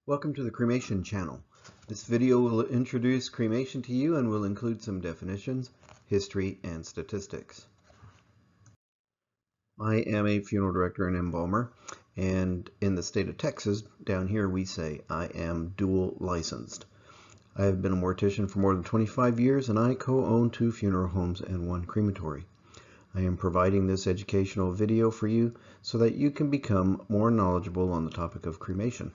Welcome to the Cremation channel. This video will introduce cremation to you and will include some definitions, history, and statistics. I am a funeral director and embalmer, and in the state of Texas, down here we say I am dual licensed. I have been a mortician for more than 25 years and I co-own 2 funeral homes and 1 crematory. I am providing this educational video for you so that you can become more knowledgeable on the topic of cremation.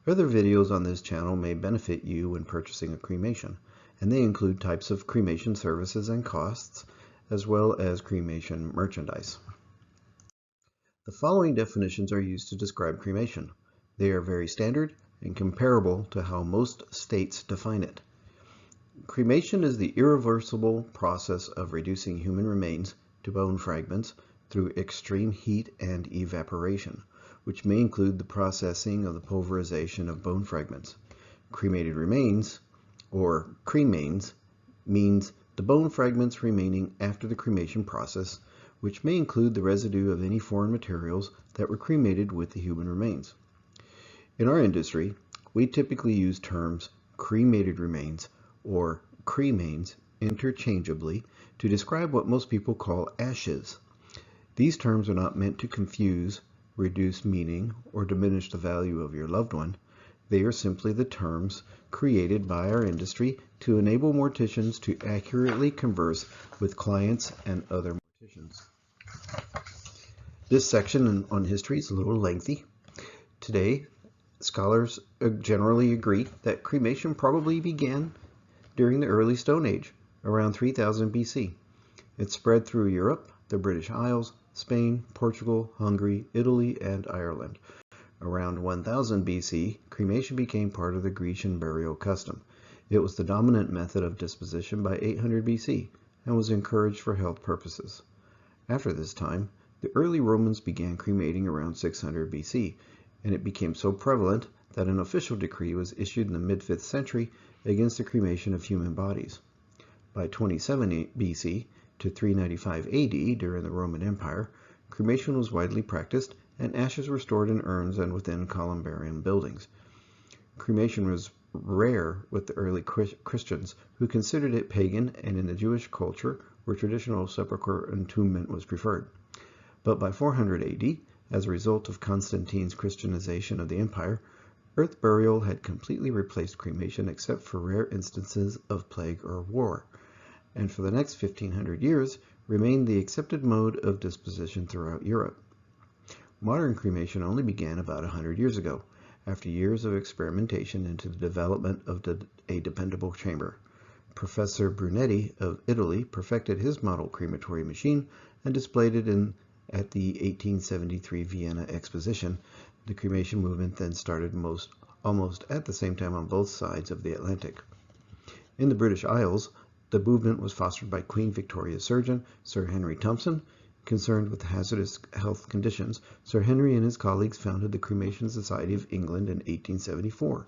Other videos on this channel may benefit you when purchasing a cremation, and they include types of cremation services and costs, as well as cremation merchandise. The following definitions are used to describe cremation. They are very standard and comparable to how most states define it. Cremation is the irreversible process of reducing human remains to bone fragments through extreme heat and evaporation, which may include the processing of the pulverization of bone fragments. Cremated remains, or cremains, means the bone fragments remaining after the cremation process, which may include the residue of any foreign materials that were cremated with the human remains. In our industry, we typically use terms cremated remains or cremains interchangeably to describe what most people call ashes. These terms are not meant to confuse, reduce meaning, or diminish the value of your loved one. They are simply the terms created by our industry to enable morticians to accurately converse with clients and other morticians. This section on history is a little lengthy. Today, scholars generally agree that cremation probably began during the early Stone Age, around 3000 BC. It spread through Europe, the British Isles, Spain, Portugal, Hungary, Italy, and Ireland. Around 1000 BC, cremation became part of the Grecian burial custom. It was the dominant method of disposition by 800 BC and was encouraged for health purposes. After this time, the early Romans began cremating around 600 BC, and it became so prevalent that an official decree was issued in the mid-5th century against the cremation of human bodies. By 27 BC, to 395 AD, during the Roman Empire, cremation was widely practiced and ashes were stored in urns and within columbarium buildings. Cremation was rare with the early Christians, who considered it pagan, and in the Jewish culture, where traditional sepulchral entombment was preferred. But by 400 AD, as a result of Constantine's Christianization of the empire, earth burial had completely replaced cremation except for rare instances of plague or war, and for the next 1500 years remained the accepted mode of disposition throughout Europe. Modern cremation only began about 100 years ago, after years of experimentation into the development of a dependable chamber. Professor Brunetti of Italy perfected his model crematory machine and displayed it at the 1873 Vienna Exposition. The cremation movement then started almost at the same time on both sides of the Atlantic. In the British Isles, the movement was fostered by Queen Victoria's surgeon, Sir Henry Thompson. Concerned with hazardous health conditions, Sir Henry and his colleagues founded the Cremation Society of England in 1874.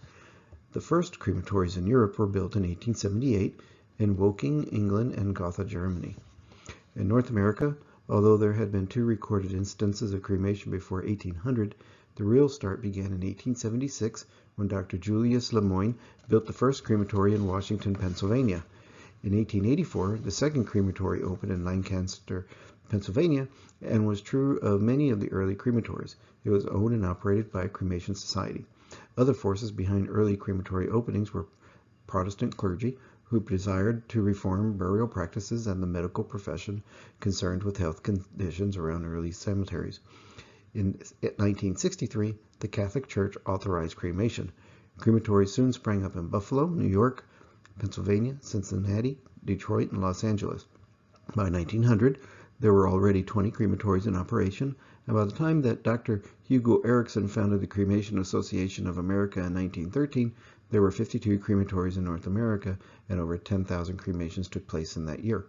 The first crematories in Europe were built in 1878 in Woking, England, and Gotha, Germany. In North America, although there had been 2 recorded instances of cremation before 1800, the real start began in 1876 when Dr. Julius Lemoyne built the first crematory in Washington, Pennsylvania. In 1884, the second crematory opened in Lancaster, Pennsylvania, and was true of many of the early crematories. It was owned and operated by a cremation society. Other forces behind early crematory openings were Protestant clergy, who desired to reform burial practices, and the medical profession concerned with health conditions around early cemeteries. In 1963, the Catholic Church authorized cremation. Crematories soon sprang up in Buffalo, New York, Pennsylvania, Cincinnati, Detroit, and Los Angeles. By 1900, there were already 20 crematories in operation, and by the time that Dr. Hugo Erickson founded the Cremation Association of America in 1913, there were 52 crematories in North America, and over 10,000 cremations took place in that year.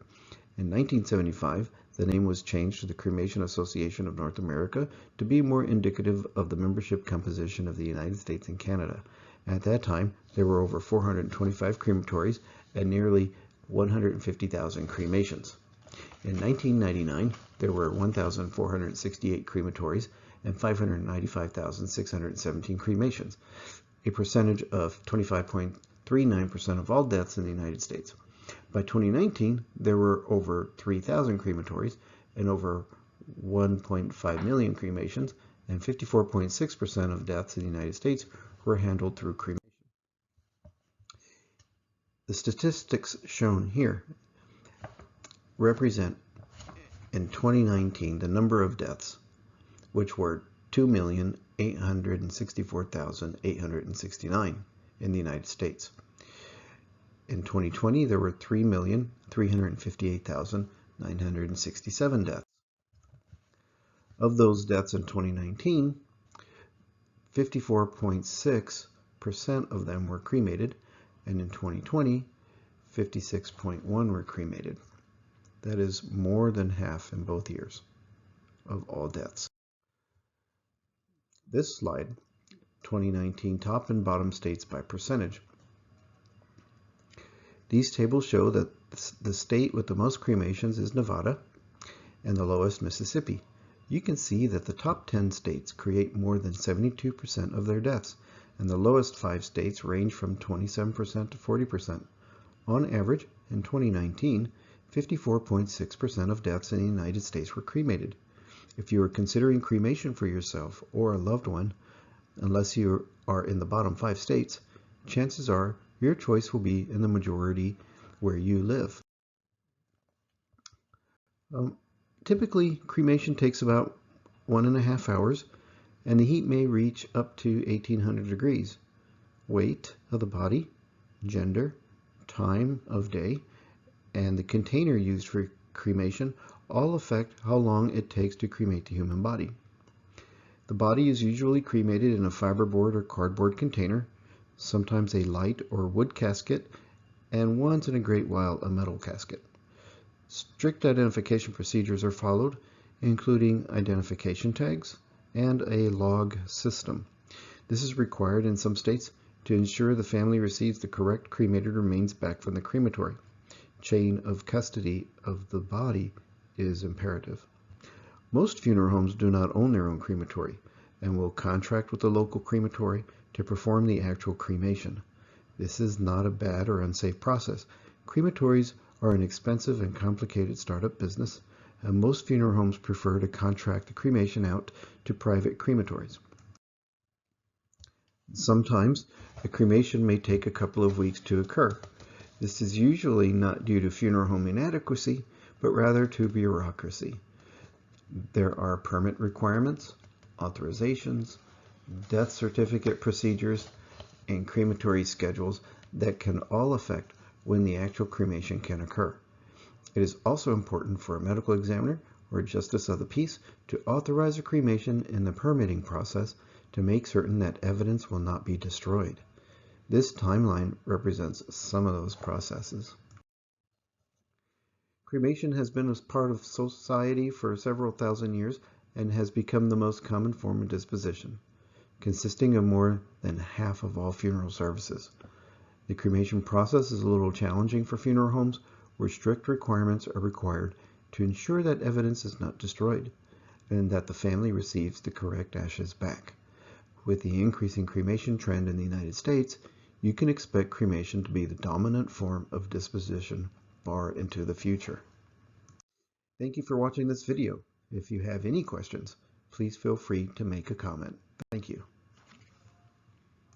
In 1975, the name was changed to the Cremation Association of North America to be more indicative of the membership composition of the United States and Canada. At that time, there were over 425 crematories and nearly 150,000 cremations. In 1999, there were 1,468 crematories and 595,617 cremations. a percentage of 25.39% of all deaths in the United States. By 2019, there were over 3,000 crematories and over 1.5 million cremations, and 54.6% of deaths in the United States were handled through cremation. The statistics shown here represent in 2019 the number of deaths, which were 2,864,869 in the United States. In 2020, there were 3,358,967 deaths. Of those deaths in 2019, 54.6% of them were cremated, and in 2020, 56.1% were cremated. That is more than half in both years of all deaths. This slide, 2019 top and bottom states by percentage. These tables show that the state with the most cremations is Nevada and the lowest Mississippi. You can see that the top 10 states create more than 72% of their deaths, and the lowest 5 states range from 27% to 40%. On average, in 2019, 54.6% of deaths in the United States were cremated. If you are considering cremation for yourself or a loved one, unless you are in the bottom 5 states, chances are your choice will be in the majority where you live. Typically, cremation takes about 1.5 hours, and the heat may reach up to 1,800 degrees. Weight of the body, gender, time of day, and the container used for cremation all affect how long it takes to cremate the human body. The body is usually cremated in a fiberboard or cardboard container, sometimes a light or wood casket, and once in a great while a metal casket. Strict identification procedures are followed, including identification tags and a log system. This is required in some states to ensure the family receives the correct cremated remains back from the crematory. Chain of custody of the body is imperative. Most funeral homes do not own their own crematory and will contract with the local crematory to perform the actual cremation. This is not a bad or unsafe process. Crematories are an expensive and complicated startup business, and most funeral homes prefer to contract the cremation out to private crematories. Sometimes a cremation may take a couple of weeks to occur. This is usually not due to funeral home inadequacy, but rather to bureaucracy. There are permit requirements, authorizations, death certificate procedures, and crematory schedules that can all affect when the actual cremation can occur. It is also important for a medical examiner or justice of the peace to authorize a cremation in the permitting process to make certain that evidence will not be destroyed. This timeline represents some of those processes. Cremation has been a part of society for several thousand years and has become the most common form of disposition, consisting of more than half of all funeral services. The cremation process is a little challenging for funeral homes, where strict requirements are required to ensure that evidence is not destroyed and that the family receives the correct ashes back. With the increasing cremation trend in the United States, you can expect cremation to be the dominant form of disposition far into the future. Thank you for watching this video. If you have any questions, please feel free to make a comment. Thank you.